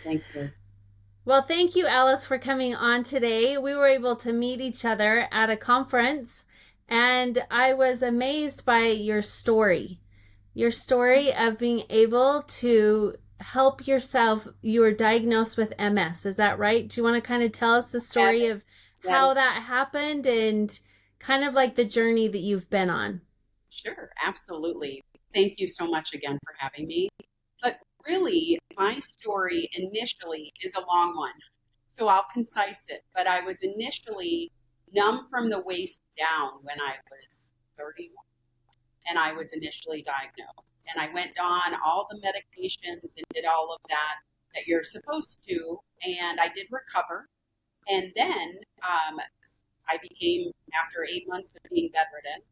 Thanks, Liz. Well, thank you, Alice, for coming on today. We were able to meet each other at a conference, and I was amazed by your story of being able to help yourself. You were diagnosed with MS. Is that right? Do you want to kind of tell us the That story of that is how that happened and kind of like the journey that you've been on? sure, absolutely. Thank you so much again for having me. But really, my story initially is a long one, so I'll concise it. But I was initially numb from the waist down when I was 31, and I was initially diagnosed. And I went on all the medications and did all of that you're supposed to, and I did recover. And then I became, after 8 months of being bedridden,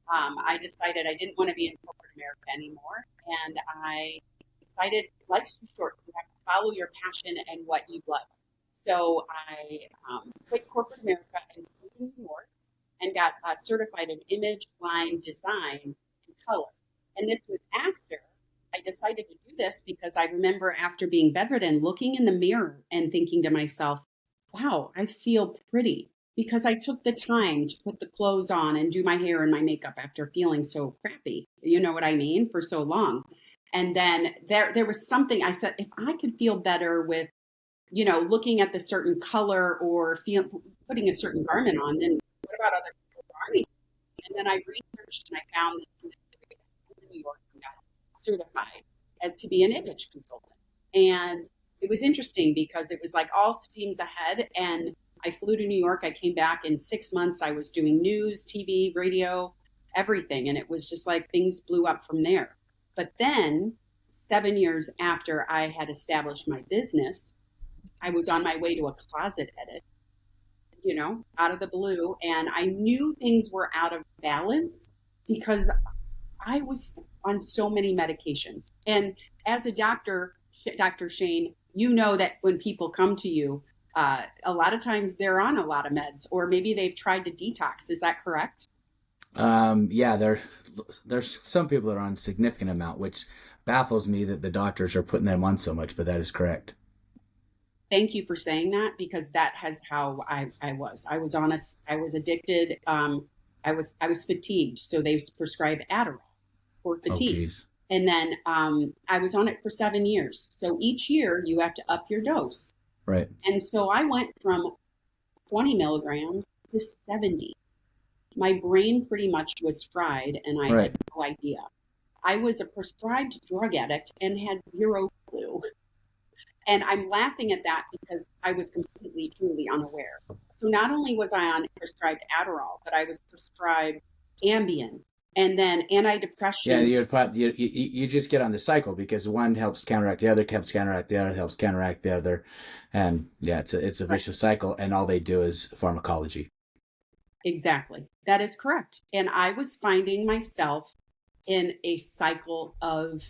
I decided I didn't want to be in corporate America anymore. And I decided life's too short. You have to follow your passion and what you love. So I quit corporate America and moved to New York and got certified in image, line, design, and color. And this was after I decided to do this because I remember after being bedridden, looking in the mirror and thinking to myself, wow, I feel pretty because I took the time to put the clothes on and do my hair and my makeup after feeling so crappy. You know what I mean? For so long. And then there was something I said, if I could feel better with, looking at the certain color or putting a certain garment on, then what about other people's army? And then I researched and I found this in New York and got certified to be an image consultant. And it was interesting because it was like all streams ahead. And I flew to New York. I came back in 6 months. I was doing news, TV, radio, everything. And it was just like things blew up from there. But then, 7 years after I had established my business, I was on my way to a closet edit, out of the blue. And I knew things were out of balance because I was on so many medications. And as a doctor, Dr. Shane, you know that when people come to you, a lot of times they're on a lot of meds, or maybe they've tried to detox. Is that correct? Yeah, there's some people that are on a significant amount, which baffles me that the doctors are putting them on so much, but that is correct. Thank you for saying that because that has how I was. I was addicted. I was fatigued. So they prescribed Adderall for Oh, fatigue. geez. And then I was on it for 7 years. So each year you have to up your dose. Right. And so I went from 20 milligrams to 70. My brain pretty much was fried and I had Right. no idea. I was a prescribed drug addict and had zero clue. And I'm laughing at that because I was completely, truly unaware. So not only was I on prescribed Adderall, but I was prescribed Ambien and then Yeah, antidepressant. you just get on the cycle because one helps counteract the other, helps counteract the other, helps counteract the other, and yeah, it's a Right. vicious cycle, and all they do is pharmacology. Exactly. That is correct. And I was finding myself in a cycle of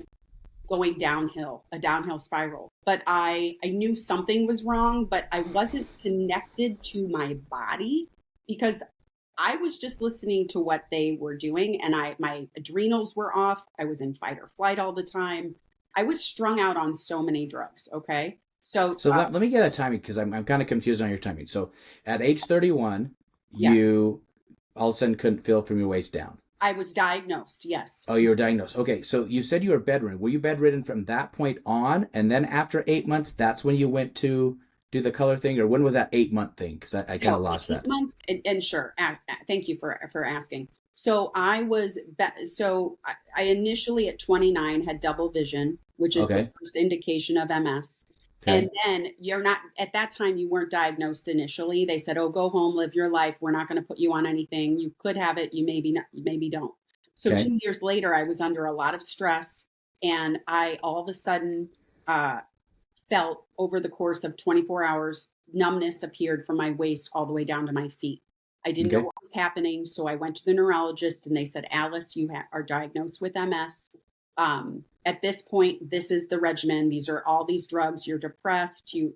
going downhill, a downhill spiral. But I knew something was wrong, but I wasn't connected to my body because I was just listening to what they were doing and my adrenals were off. I was in fight or flight all the time. I was strung out on so many drugs, okay? So, So let me get a timing because I'm kind of confused on your timing. So at age 31, yes, you all of a sudden couldn't feel from your waist down. I was diagnosed. Yes. Oh, you were diagnosed. Okay, so you said you were bedridden. Were you bedridden from that point on, and then after 8 months, that's when you went to do the color thing, or when was that 8 month thing? Because I kind No, of the lost eight that. months, and sure, thank you for asking. So I initially at 29 had double vision, which is the Okay. first indication of MS. And Okay. then you're not at that time you weren't diagnosed initially. They said, "Oh, go home, live your life. We're not going to put you on anything. You could have it, you maybe not, you maybe don't." So Okay. 2 years later, I was under a lot of stress, and I all of a sudden uh, felt over the course of 24 hours, numbness appeared from my waist all the way down to my feet. I didn't know Okay. what was happening. So I went to the neurologist and they said, Alice, are diagnosed with MS. At this point, this is the regimen. These are all these drugs. You're depressed. You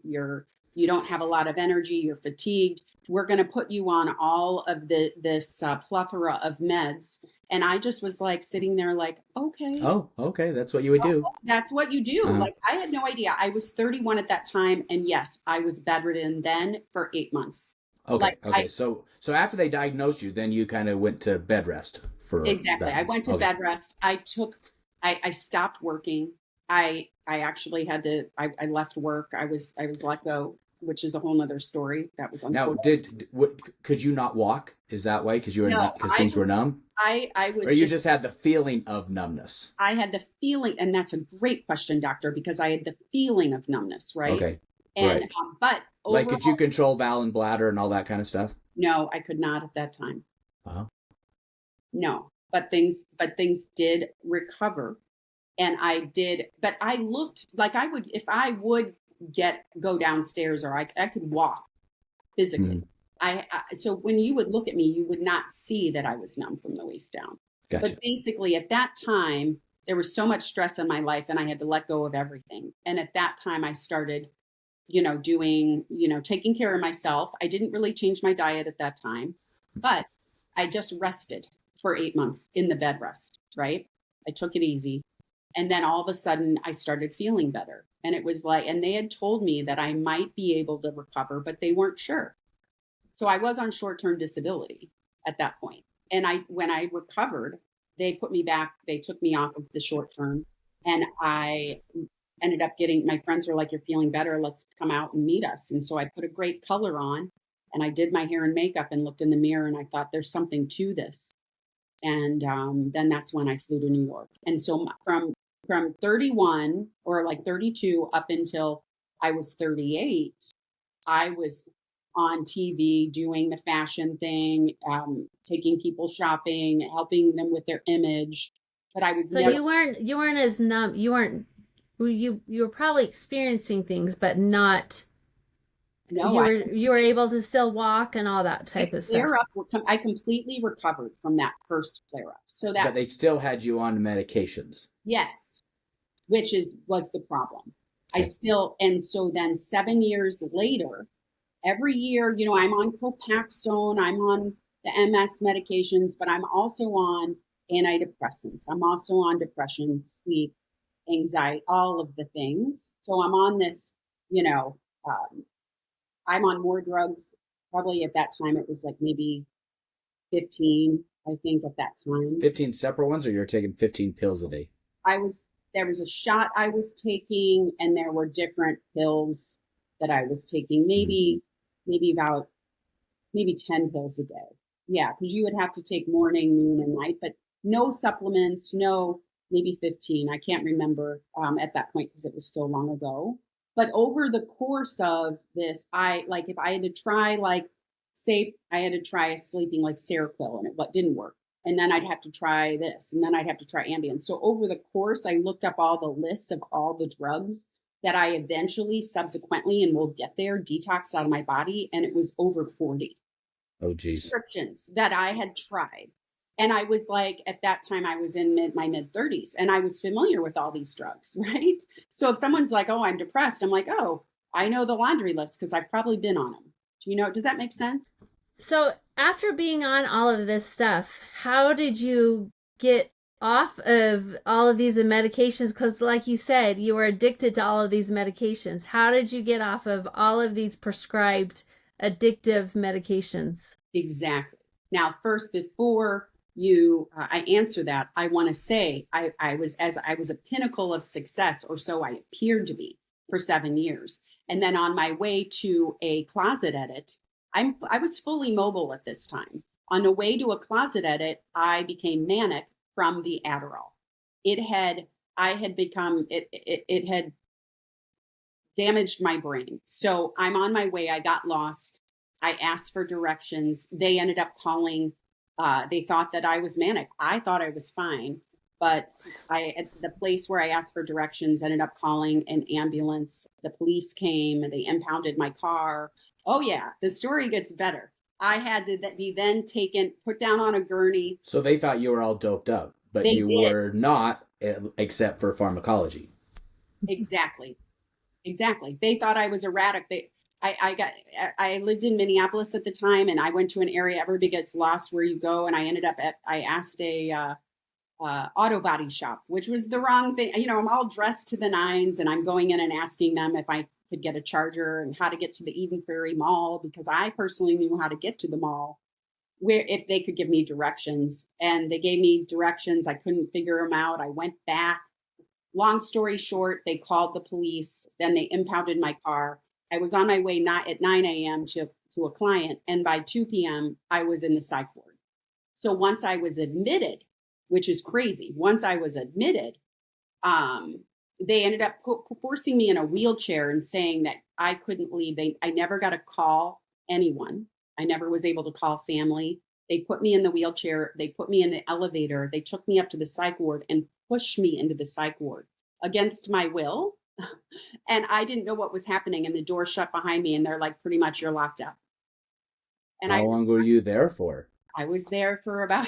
don't have a lot of energy. You're fatigued. we're going to put you on all of this plethora of meds. And I just was like sitting there like, okay, Oh, okay. That's what you would do. that's what you do. Uh-huh. Like, I had no idea. I was 31 at that time. And yes, I was bedridden then for 8 months. Okay. Like, Okay. So after they diagnosed you, then you kind of went to bed rest for exactly. that I long. went to Okay. bed rest. I stopped working. I actually had to, I left work. I was let go, which is a whole nother story. That was Now, unfortunate. could you not walk? Is that why? Because you were No, because things were numb, I or was you just, just had the feeling of numbness? I had the feeling, and that's a great question, doctor, because I had the feeling of numbness, right? Okay. And, Right. but Like, could you overall, control bowel and bladder and all that kind of stuff? no, I could not at that time. Uh-huh. No, but things did recover. And I did, but I looked like I would, if I would go downstairs, or I could walk physically. Hmm. So when you would look at me, you would not see that I was numb from the waist down. Gotcha. But basically at that time, there was so much stress in my life and I had to let go of everything. And at that time I started, doing, taking care of myself. I didn't really change my diet at that time, but I just rested for 8 months in the bed rest, right? I took it easy. And then all of a sudden I started feeling better. And it was like, and they had told me that I might be able to recover, but they weren't sure. So I was on short-term disability at that point. And when I recovered, they put me back, they took me off of the short term. And I ended up my friends were like, you're feeling better. Let's come out and meet us. And so I put a great color on and I did my hair and makeup and looked in the mirror and I thought there's something to this. And then that's when I flew to New York. And so from 31 or like 32 up until I was 38, I was on TV doing the fashion thing, taking people shopping, helping them with their image. But I was So never. you weren't as numb. You were probably experiencing things, but not. No, You were able to still walk and all that type of stuff. I completely recovered from that first flare up. So But they still had you on medications. yes, which was the problem. Okay. And so then 7 years later, every year, I'm on Copaxone, I'm on the MS medications, but I'm also on antidepressants. I'm also on depression, sleep, anxiety, all of the things. So I'm on this, I'm on more drugs. Probably at that time, it was like maybe 15, I think at that time. 15 separate ones, or you're taking 15 pills a day? There was a shot I was taking, and there were different pills that I was taking, maybe about 10 pills a day. Yeah, because you would have to take morning, noon, and night, but no supplements, no, maybe 15. I can't remember at that point because it was so long ago. But over the course of this, if I had to try, say I had to try a sleeping like Seroquel and it didn't work. And then I'd have to try this, and then I'd have to try Ambien. So over the course, I looked up all the lists of all the drugs that I eventually, subsequently, and we'll get there, detoxed out of my body, and it was over 40 Oh, geez. prescriptions that I had tried. And I was like, at that time, I was in my mid 30s, and I was familiar with all these drugs, right? So if someone's like, oh, I'm depressed, I'm like, oh, I know the laundry list because I've probably been on them. Does that make sense? So after being on all of this stuff, how did you get off of all of these medications? Because like you said, you were addicted to all of these medications. How did you get off of all of these prescribed addictive medications? Exactly. Now, first, before I answer that, I want to say I was a pinnacle of success, or so I appeared to be, for 7 years. And then on my way to a closet edit, I was fully mobile at this time. On the way to a closet edit, I became manic from the Adderall. It had damaged my brain. So I'm on my way. I got lost. I asked for directions. They ended up calling. They thought that I was manic. I thought I was fine. But at the place where I asked for directions ended up calling an ambulance. The police came and they impounded my car. Oh, yeah, the story gets better. I had to be then put down on a gurney. So they thought you were all doped up, but you were not, except for pharmacology. Exactly. They thought I was erratic. I lived in Minneapolis at the time, and I went to an area everybody gets lost where you go, and I asked a auto body shop, which was the wrong thing. You know, I'm all dressed to the nines, and I'm going in and asking them if I could get a charger and how to get to the Eden Prairie Mall, because I personally knew how to get to the mall, where if they could give me directions. And they gave me directions. I couldn't figure them out. I went back. Long story short, they called the police. Then they impounded my car. I was on my way not at 9 a.m. to a client. And by 2 p.m., I was in the psych ward. So once I was admitted, which is crazy, once I was admitted, they ended up forcing me in a wheelchair and saying that I couldn't leave. I never got to call anyone. I never was able to call family. They put me in the wheelchair. They put me in the elevator. They took me up to the psych ward and pushed me into the psych ward against my will. And I didn't know what was happening. And the door shut behind me. And they're like, pretty much, you're locked up. And How long were you there for? I was there for about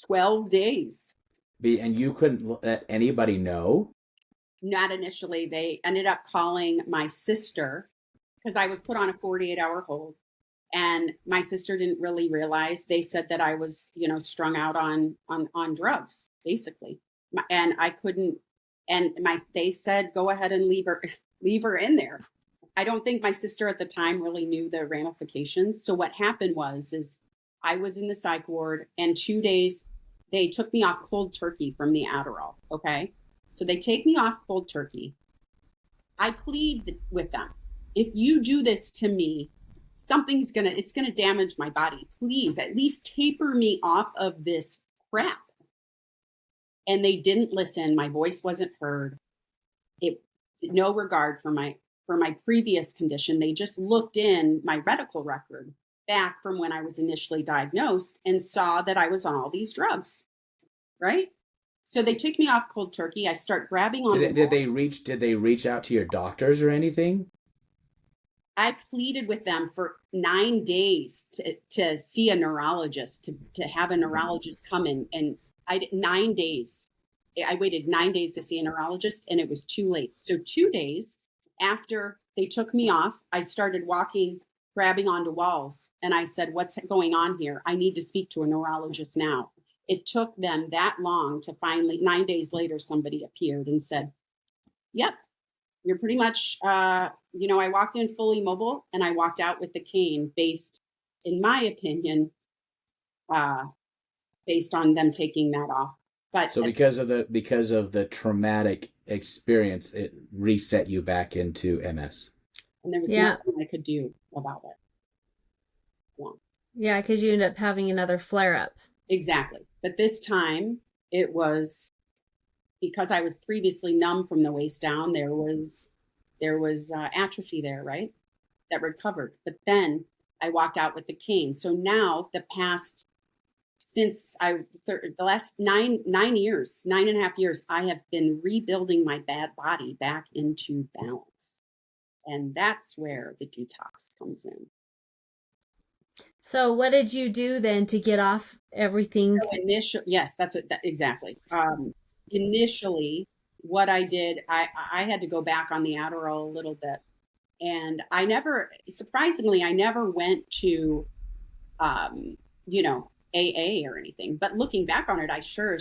12 days. And you couldn't let anybody know? Not initially. They ended up calling my sister because I was put on a 48-hour hold. And my sister didn't really realize. They said that I was, you know, strung out on drugs, basically. And I couldn't, and they said, go ahead and leave her in there. I don't think my sister at the time really knew the ramifications. So what happened is I was in the psych ward, and 2 days, they took me off cold turkey from the Adderall. Okay. So they take me off cold turkey. I plead with them. If you do this to me, it's gonna damage my body. Please, at least taper me off of this crap. And they didn't listen. My voice wasn't heard. It no regard for my previous condition. They just looked in my medical record back from when I was initially diagnosed and saw that I was on all these drugs. Right? So they took me off cold turkey. I start grabbing on. Did they reach out to your doctors or anything? I pleaded with them for 9 days to see a neurologist, to have a neurologist come in. And 9 days. I waited 9 days to see a neurologist, and it was too late. So 2 days after they took me off, I started walking, grabbing onto walls. And I said, what's going on here? I need to speak to a neurologist now. It took them that long to finally, 9 days later, somebody appeared and said, yep, you're pretty much, I walked in fully mobile, and I walked out with the cane based, in my opinion, based on them taking that off. But so because of the traumatic experience, it reset you back into MS. And there was nothing I could do about it. Yeah, because you end up having another flare up. Exactly. But this time it was because I was previously numb from the waist down. There was atrophy there, right? That recovered. But then I walked out with the cane. So now the last 9.5 years, I have been rebuilding my bad body back into balance. And that's where the detox comes in. So what did you do then to get off everything? So yes, that's it. Exactly. Initially, what I did, I had to go back on the Adderall a little bit. And I never went to, AA or anything. But looking back on it, I sure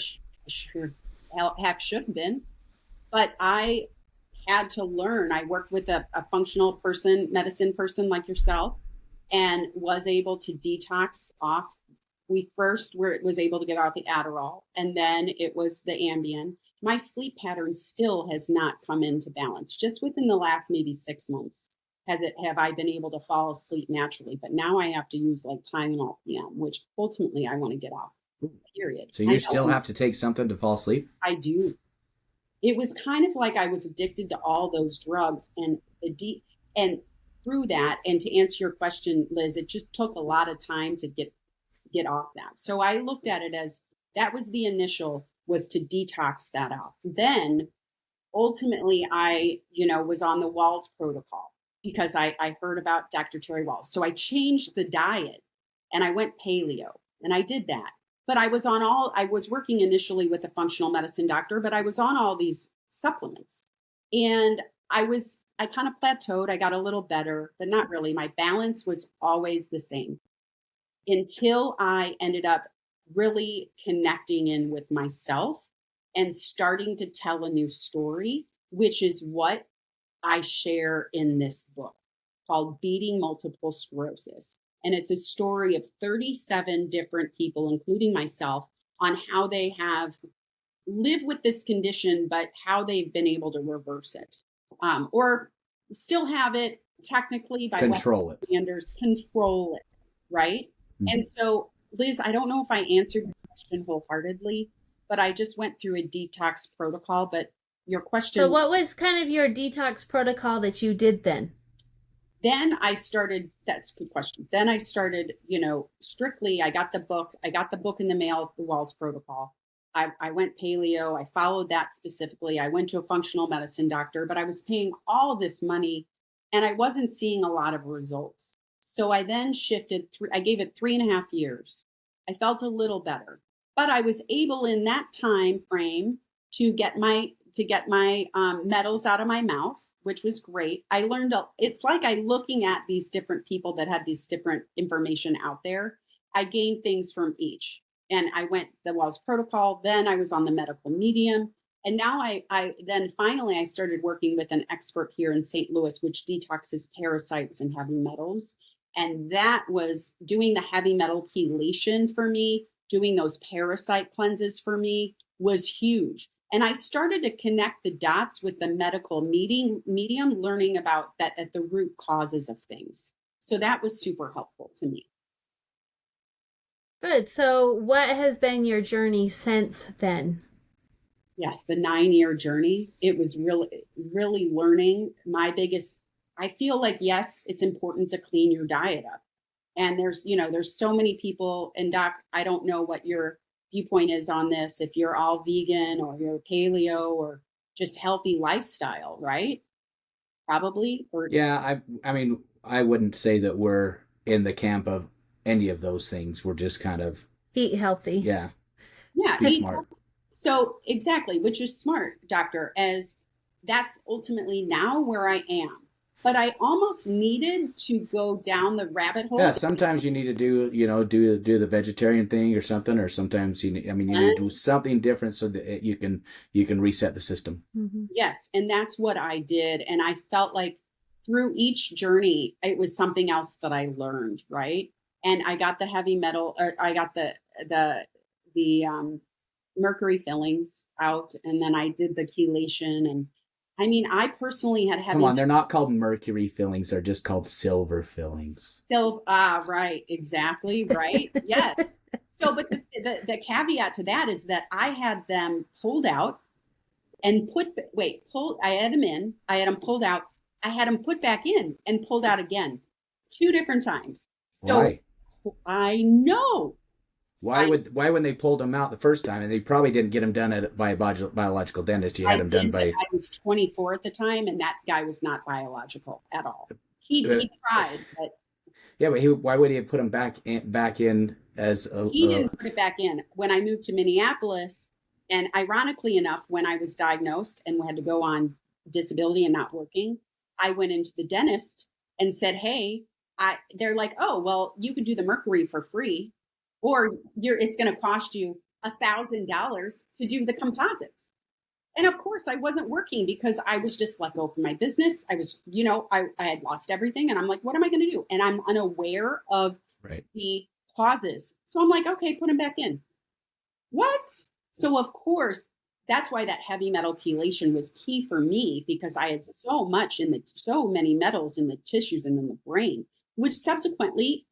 heck should have been. But I had to learn. I worked with a functional medicine person like yourself, and was able to detox off. We first was able to get off the Adderall, and then it was the Ambien. My sleep pattern still has not come into balance. Just within the last maybe 6 months have I been able to fall asleep naturally. But now I have to use like Tylenol PM, which ultimately I want to get off. Period. So you still have to take something to fall asleep? I do. It was kind of like I was addicted to all those drugs, and through that, and to answer your question, Liz, it just took a lot of time to get off that. So I looked at it as that was the initial, was to detox that off. Then ultimately I, was on the Walls protocol because I heard about Dr. Terry Walls. So I changed the diet and I went paleo, and I did that. But I was working initially with a functional medicine doctor, but I was on all these supplements, and I I kind of plateaued. I got a little better, but not really. My balance was always the same until I ended up really connecting in with myself and starting to tell a new story, which is what I share in this book called Beating Multiple Sclerosis. And it's a story of 37 different people, including myself, on how they have lived with this condition, but how they've been able to reverse it, or still have it technically by Control Western it. standards, control it, right? Mhm. And so, Liz, I don't know if I answered your question wholeheartedly, but I just went through a detox protocol. But your question, So what was kind of your detox protocol that you did then? then I started, that's a good question. Then I started, strictly, I got the book in the mail, the Walls Protocol. I went paleo. I followed that specifically. I went to a functional medicine doctor, but I was paying all this money and I wasn't seeing a lot of results. So I then shifted I gave it 3.5 years. I felt a little better, but I was able in that time frame to get my metals out of my mouth, which was great. I learned it's like I looking at these different people that had these different information out there. I gained things from each. And I went the Wells Protocol. Then I was on the medical medium. And now I then finally I started working with an expert here in St. Louis, which detoxes parasites and heavy metals. And that was doing the heavy metal chelation for me, doing those parasite cleanses for me was huge. And I started to connect the dots with the medical medium, learning about that at the root causes of things. So that was super helpful to me. Good. So what has been your journey since then? Yes, the 9-year journey. It was really, really learning. I feel like, yes, it's important to clean your diet up. And there's so many people, and Doc, I don't know what your viewpoint is on this, if you're all vegan or you're paleo or just healthy lifestyle, right? Probably. Or Yeah, I mean, I wouldn't say that we're in the camp of any of those things. We're just kind of, Eat healthy. yeah, yeah, be smart. So exactly, which is smart, doctor, as that's ultimately now where I am. But I almost needed to go down the rabbit hole. Yeah, sometimes you need to do the vegetarian thing or something, or sometimes you need to do something different so that you can reset the system. Mm-hmm. Yes, and that's what I did. And I felt like through each journey, it was something else that I learned, right? And I got the heavy metal, or I got the mercury fillings out, and then I did the chelation. And I mean, I personally had heavy. Come on, they're not called mercury fillings; they're just called silver fillings. Right, exactly, right, yes. So, but the caveat to that is that I had them pulled out and I had them in, I had them pulled out, I had them put back in and pulled out again, 2 different times. So Why? I know. Why when they pulled them out the first time, and they probably didn't get them done by a biological dentist? You had them done by. I was 24 at the time, and that guy was not biological at all. He tried, but yeah, but why would he have put them back in as a? He didn't put it back in. When I moved to Minneapolis, and ironically enough, when I was diagnosed and had to go on disability and not working, I went into the dentist and said, "Hey, they're like, oh, well, you can do the mercury for free, or it's going to cost you $1,000 to do the composites." And of course, I wasn't working because I was just let go from my business. I was, I had lost everything, and I'm like, what am I going to do? And I'm unaware of the causes. So I'm like, okay, put them back in. What? So of course, that's why that heavy metal chelation was key for me, because I had so many metals in the tissues and in the brain, which subsequently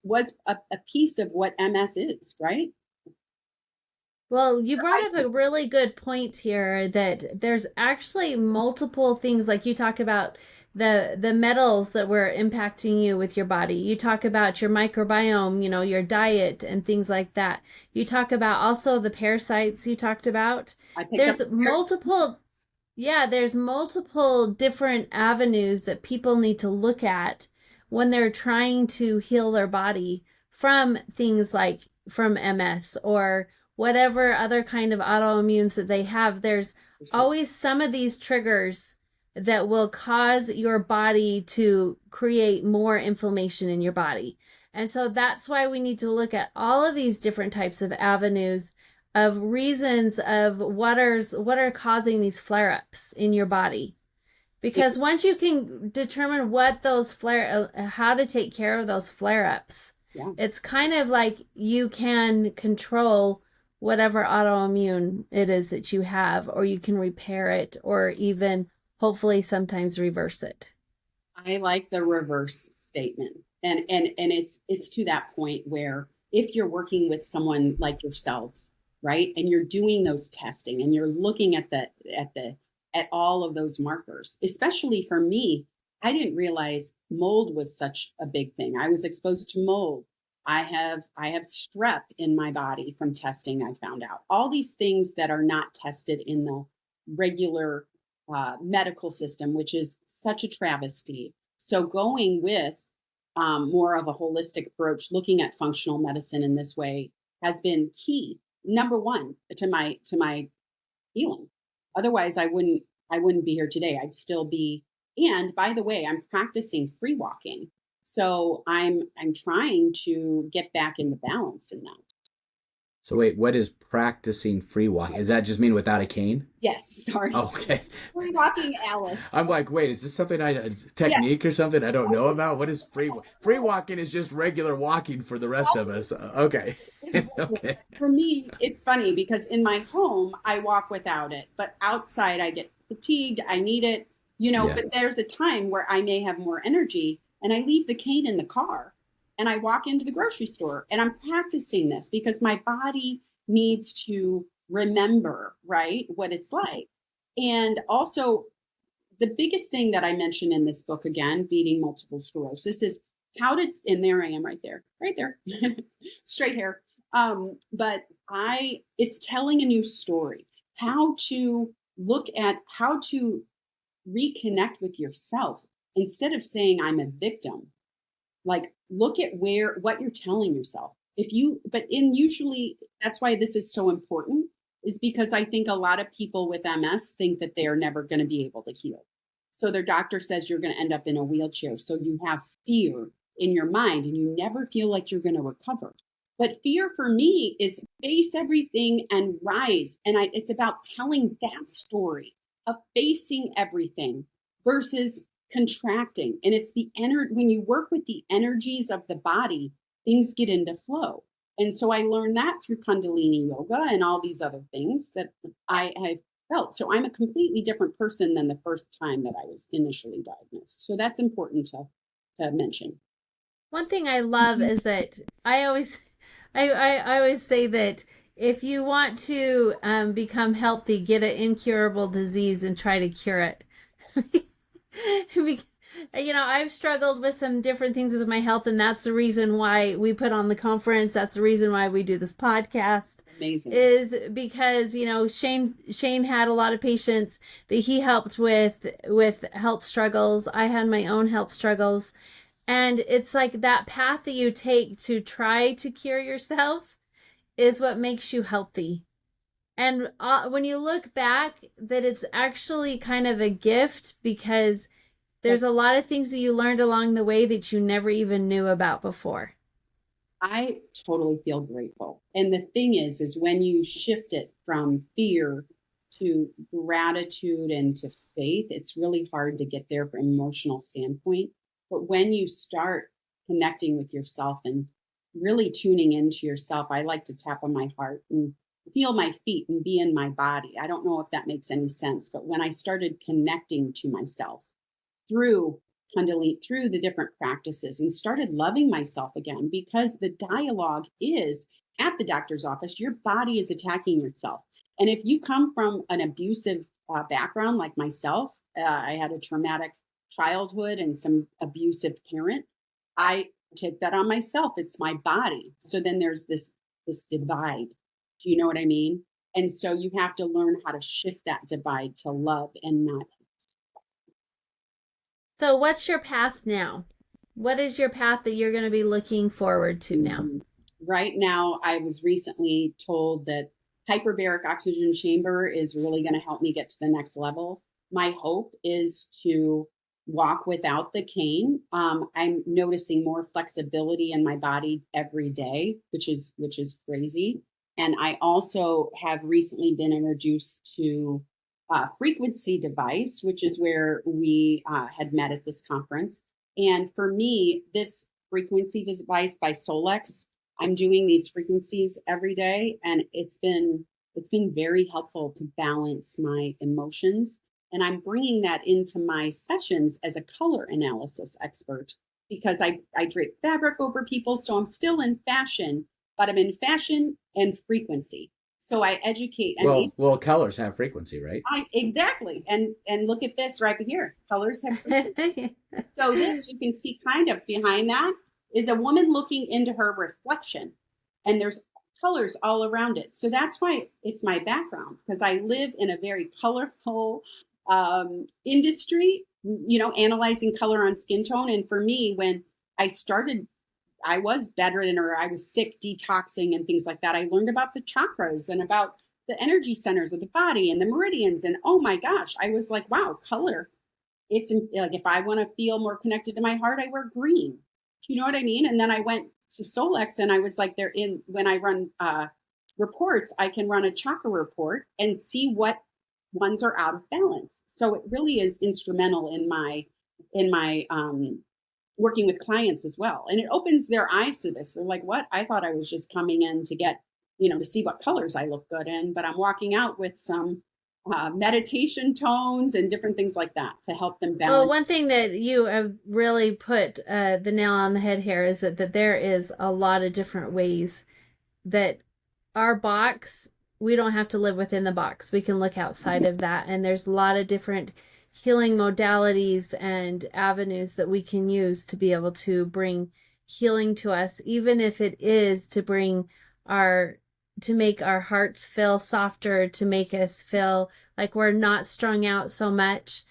was a piece of what MS is, right? Well, you brought up a really good point here that there's actually multiple things, like you talk about the metals that were impacting you with your body. You talk about your microbiome, your diet and things like that. You talk about also the parasites you talked about. There's multiple different avenues that people need to look at when they're trying to heal their body from things like from MS or whatever other kind of autoimmunes that they have. There's always some of these triggers that will cause your body to create more inflammation in your body. And so that's why we need to look at all of these different types of avenues of reasons of what are causing these flare-ups in your body. Because once you can determine what those how to take care of those flare-ups, Yeah. it's kind of like you can control whatever autoimmune it is that you have, or you can repair it, or even hopefully sometimes reverse it. I like the reverse statement. And it's to that point where if you're working with someone like yourselves, right? And you're doing those testing and you're looking at at all of those markers, especially for me, I didn't realize mold was such a big thing. I was exposed to mold. I have strep in my body from testing. I found out all these things that are not tested in the regular medical system, which is such a travesty. So going with more of a holistic approach, looking at functional medicine in this way has been key. Number one to my healing. Otherwise, I wouldn't be here today. I'd still be. And by the way, I'm practicing free walking, so I'm trying to get back into balance in that. So wait, what is practicing free walking? Does that just mean without a cane? Yes, sorry. Oh, okay. Free walking, Alice. I'm like, wait, is this something a technique or something I don't know about? What is free walking? Is just regular walking for the rest of us. Okay. Okay. For me, it's funny because in my home, I walk without it, but outside I get fatigued. I need it, Yeah. but there's a time where I may have more energy and I leave the cane in the car and I walk into the grocery store and I'm practicing this because my body needs to remember, right, what it's like. And also, the biggest thing that I mentioned in this book, again, Beating Multiple Sclerosis, is and there I am right there, straight hair. But it's telling a new story, how to look at how to reconnect with yourself instead of saying I'm a victim. Like, look at what you're telling yourself. Usually that's why this is so important, is because I think a lot of people with MS think that they are never going to be able to heal. So their doctor says you're going to end up in a wheelchair. So you have fear in your mind and you never feel like you're going to recover. But fear for me is face everything and rise. And it's about telling that story of facing everything versus contracting. And it's when you work with the energies of the body, things get into flow. And so I learned that through Kundalini yoga and all these other things that I have felt. So I'm a completely different person than the first time that I was initially diagnosed. So that's important to mention. One thing I love is that I always say that if you want to become healthy, get an incurable disease and try to cure it. Because, I've struggled with some different things with my health, and that's the reason why we put on the conference. That's the reason why we do this podcast. Amazing. Is because, Shane had a lot of patients that he helped with health struggles. I had my own health struggles. And it's like that path that you take to try to cure yourself is what makes you healthy. And when you look back, that it's actually kind of a gift because there's a lot of things that you learned along the way that you never even knew about before. I totally feel grateful. And the thing is when you shift it from fear to gratitude and to faith, it's really hard to get there from an emotional standpoint. But when you start connecting with yourself and really tuning into yourself, I like to tap on my heart and feel my feet and be in my body. I don't know if that makes any sense, but when I started connecting to myself through Kundalini, through the different practices, and started loving myself again, because the dialogue is at the doctor's office, your body is attacking yourself. And if you come from an abusive background like myself, I had a traumatic childhood and some abusive parent, I take that on myself. It's my body. So then there's this divide. Do you know what I mean? And so you have to learn how to shift that divide to love and not. So what's your path now? What is your path that you're going to be looking forward to now? Right now, I was recently told that hyperbaric oxygen chamber is really going to help me get to the next level. my hope is to walk without the cane. I'm noticing more flexibility in my body every day, which is crazy. And I also have recently been introduced to a frequency device, which is where we had met at this conference. And for me, this frequency device by Solex, I'm doing these frequencies every day, and it's been very helpful to balance my emotions. And I'm bringing that into my sessions as a color analysis expert because I drape fabric over people. So I'm still in fashion, but I'm in fashion and frequency. So I educate. Well, colors have frequency, right? Exactly. And look at this right here. Colors have frequency. So this, you can see kind of behind that is a woman looking into her reflection. And there's colors all around it. So that's why it's my background, because I live in a very colorful industry, analyzing color on skin tone. And for me, when I started, I was bedridden or I was sick, detoxing and things like that. I learned about the chakras and about the energy centers of the body and the meridians. And oh my gosh, I was like, wow, color. It's like, if I want to feel more connected to my heart, I wear green. Do you know what I mean? And then I went to Solex and I was like, when I run reports, I can run a chakra report and see what ones are out of balance. So it really is instrumental in my working with clients as well. And it opens their eyes to this. They're like, what? I thought I was just coming in to get, to see what colors I look good in, but I'm walking out with some meditation tones and different things like that to help them balance. Well, one thing that you have really put the nail on the head here is that there is a lot of different ways that our box, we don't have to live within the box. We can look outside of that. And there's a lot of different healing modalities and avenues that we can use to be able to bring healing to us, even if it is to make our hearts feel softer, to make us feel like we're not strung out so much.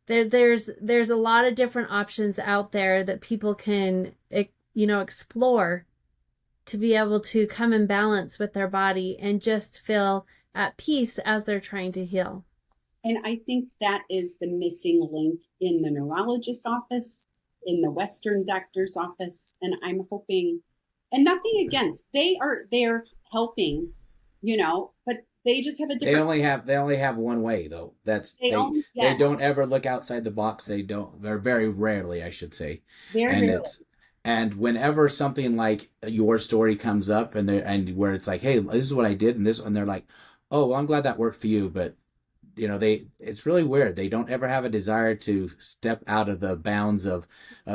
There's a lot of different options out there that people can, explore to be able to come in balance with their body and just feel at peace as they're trying to heal. And I think that is the missing link in the neurologist's office, in the Western doctor's office. And I'm hoping, and nothing against, they're helping, but they just have a different. They only have one way though. They don't ever look outside the box. They're very rarely, I should say. Very rarely. And whenever something like your story comes up and where it's like, hey, this is what I did and they're like, oh, well, I'm glad that worked for you, but it's really weird. They don't ever have a desire to step out of the bounds of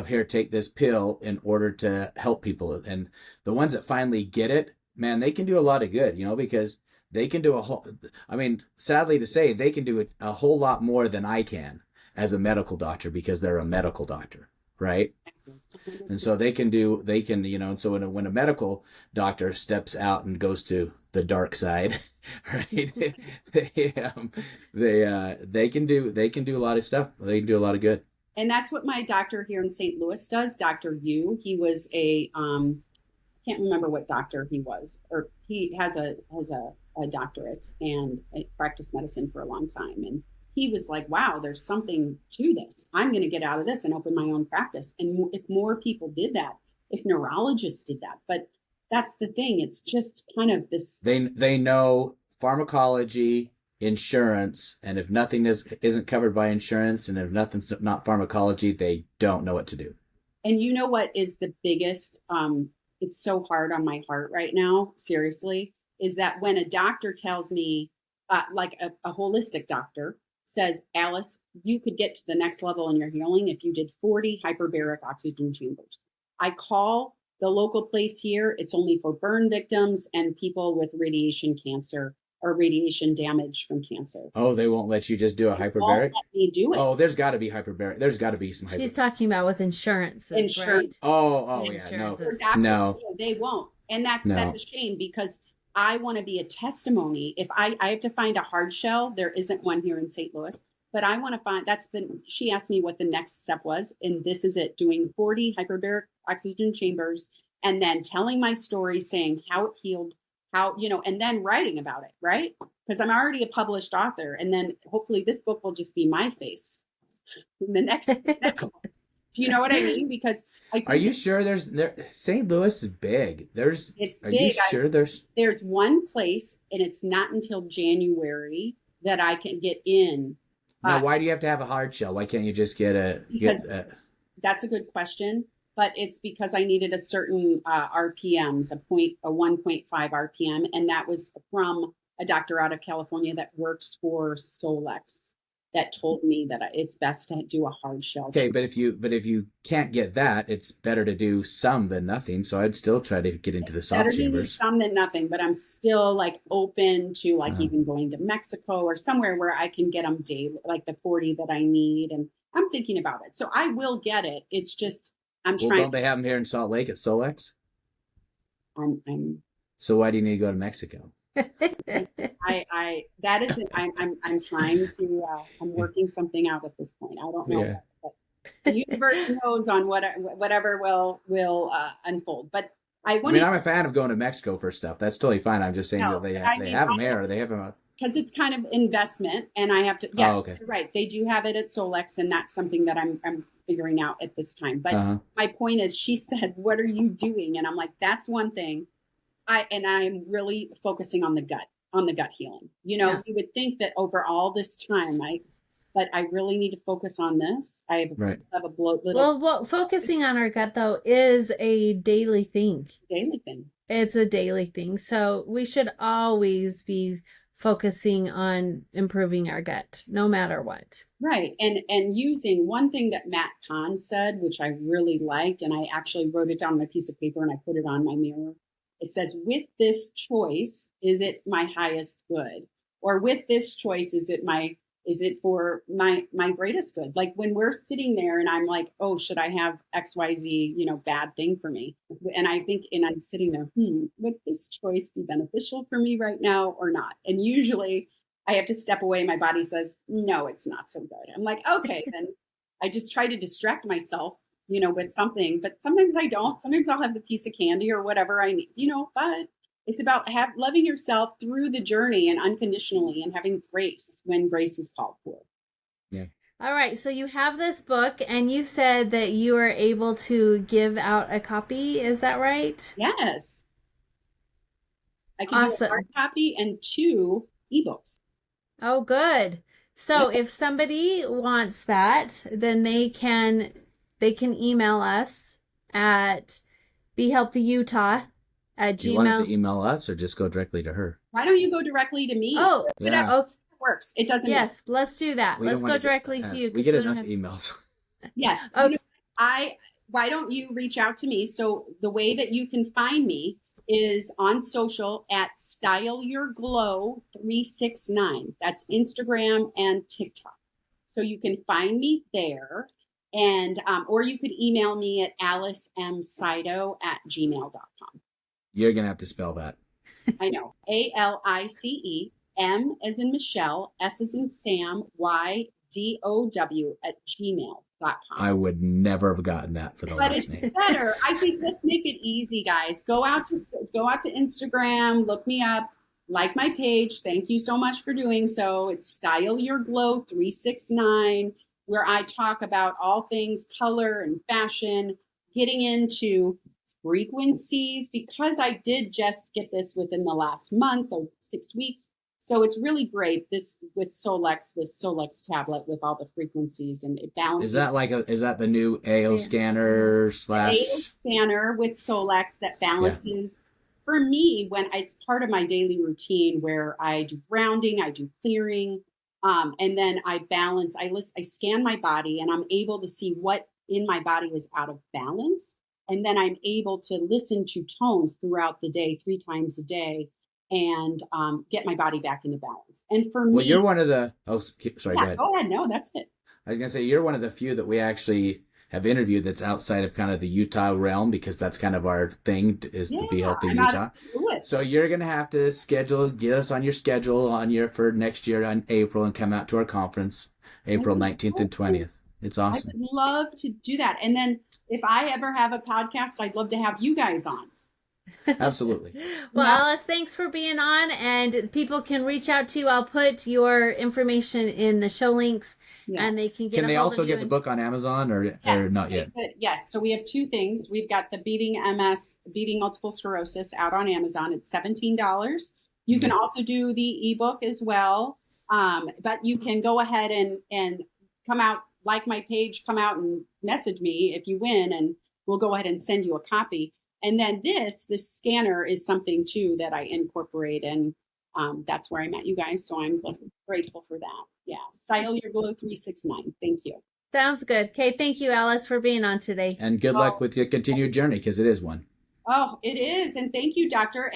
here, take this pill in order to help people. And the ones that finally get it, man, they can do a lot of good, because they can do sadly to say, they can do a whole lot more than I can as a medical doctor because they're a medical doctor, right? And so and so when a medical doctor steps out and goes to the dark side, right? they can do a lot of stuff. They can do a lot of good. And that's what my doctor here in St. Louis does, Dr. Yu. He was can't remember what doctor he was, or he has a doctorate and practiced medicine for a long time. And he was like, wow, there's something to this. I'm going to get out of this and open my own practice. And if more people did that, if neurologists did that, but that's the thing. It's just kind of this. They know pharmacology, insurance, and if nothing isn't covered by insurance, and if nothing's not pharmacology, they don't know what to do. And you know what is the biggest? It's so hard on my heart right now. Seriously, is that when a doctor tells me, like a holistic doctor says, Alice, you could get to the next level in your healing if you did 40 hyperbaric oxygen chambers. I call the local place here. It's only for burn victims and people with radiation cancer or radiation damage from cancer. Oh, they won't let you just do a hyperbaric? Won't let me do it. Oh, there's got to be hyperbaric. There's got to be some hyperbaric. She's talking about with insurance. Insurance. Right? Oh, yeah, no. For doctors, no. They won't. And that's a shame because I want to be a testimony. If I have to find a hard shell, there isn't one here in St. Louis, but I want to find, she asked me what the next step was. And this is it, doing 40 hyperbaric oxygen chambers and then telling my story, saying how it healed, how, and then writing about it. Right. because I'm already a published author. And then hopefully this book will just be my face in the next one. Do you know what I mean? Because Are you sure St. Louis is big? It's Are big. you sure there's one place, and it's not until January that I can get in. Now, why do you have to have a hard shell? Why can't you just get That's a good question, but it's because I needed a certain RPMs, a 1.5 RPM, and that was from a doctor out of California that works for Solex that told me that it's best to do a hard shell. Okay, but if you can't get that, it's better to do some than nothing. So I'd still try to get into the soft chambers. Better to do some than nothing, but I'm still like open to like even going to Mexico or somewhere where I can get them daily, like the 40 that I need, and I'm thinking about it. So I will get it. It's just I'm trying. Don't they have them here in Salt Lake at Solex? So why do you need to go to Mexico? I'm trying to I'm working something out at this point. I don't know. Yeah. But the universe knows on whatever will unfold. But I'm a fan of going to Mexico for stuff. That's totally fine. I'm just saying that they have them here. Or they have them because it's kind of investment, and I have to. Yeah, okay. Right. They do have it at Solex, and that's something that I'm figuring out at this time. But my point is, she said, "What are you doing?" And I'm like, "That's one thing." I'm really focusing on the gut healing. You would think that over all this time, but I really need to focus on this. I have a little. Well, focusing on our gut though is a daily thing. It's a daily thing. So we should always be focusing on improving our gut, no matter what. Right. And using one thing that Matt Kahn said, which I really liked, and I actually wrote it down on a piece of paper and I put it on my mirror. It says, with this choice, is it my highest good? Or with this choice, is it for my greatest good? Like when we're sitting there and I'm like, oh, should I have XYZ, bad thing for me? And I'm sitting there, would this choice be beneficial for me right now or not? And usually I have to step away. My body says, no, it's not so good. I'm like, okay, then I just try to distract myself with something, but sometimes I don't. Sometimes I'll have the piece of candy or whatever I need, but it's about loving yourself through the journey and unconditionally and having grace when grace is called for. Yeah. All right. So you have this book and you said that you are able to give out a copy. Is that right? Yes. I can do a hard copy and 2 ebooks. Oh, good. So if somebody wants that, then they can email us at behealthyutah@gmail. Do you want it to email us or just go directly to her? Why don't you go directly to me? Oh, yeah. It works. It doesn't. Yes, let's do that. Let's go directly to you. We get enough emails. Yes. Okay. Why don't you reach out to me? So the way that you can find me is on social at StyleYourGlow369. That's Instagram and TikTok. So you can find me there. And, or you could email me at alicemsydow@gmail.com. You're going to have to spell that. I know. ALICE, M as in Michelle, S as in Sam, YDOW@gmail.com. I would never have gotten that for the last name. But it's better. I think let's make it easy, guys. Go out to Instagram, look me up, like my page. Thank you so much for doing so. It's StyleYourGlow369. where I talk about all things color and fashion, getting into frequencies, because I did just get this within the last month or 6 weeks. So it's really great this Solex tablet with all the frequencies, and it balances. Is that the new AO scanner / AO scanner with Solex that balances? Yeah. For me, when it's part of my daily routine where I do grounding, I do clearing, and then I balance, I scan my body and I'm able to see what in my body is out of balance. And then I'm able to listen to tones throughout the day, 3 times a day, and get my body back into balance. And for me... Well, you're one of the... Oh, sorry, go ahead. Go ahead. No, that's it. I was going to say, you're one of the few that we actually have interviewed that's outside of kind of the Utah realm, because that's kind of our thing, is to be healthy in Utah. So you're going to have to get us on your schedule for next year on April and come out to our conference, April 19th and 20th. It's awesome. I would love to do that. And then if I ever have a podcast, I'd love to have you guys on. Absolutely. Well, Yeah. Alice, thanks for being on, and people can reach out to you. I'll put your information in the show links, Yeah. and they can get Can a they hold also of you. get the book on Amazon or Yes, not they yet? could. Yes. So we have two things. We've got the Beating Multiple Sclerosis out on Amazon. It's $17. You can Okay. also do the ebook as well. But you can go ahead and come out, like my page, come out and message me if you win, and we'll go ahead and send you a copy. And then this scanner is something too that I incorporate, and that's where I met you guys. So I'm grateful for that. Yeah. Style Your Glow 369. Thank you. Sounds good. Okay, thank you, Alice, for being on today. And good luck with your continued journey because it is one. Oh, it is. And thank you, doctor.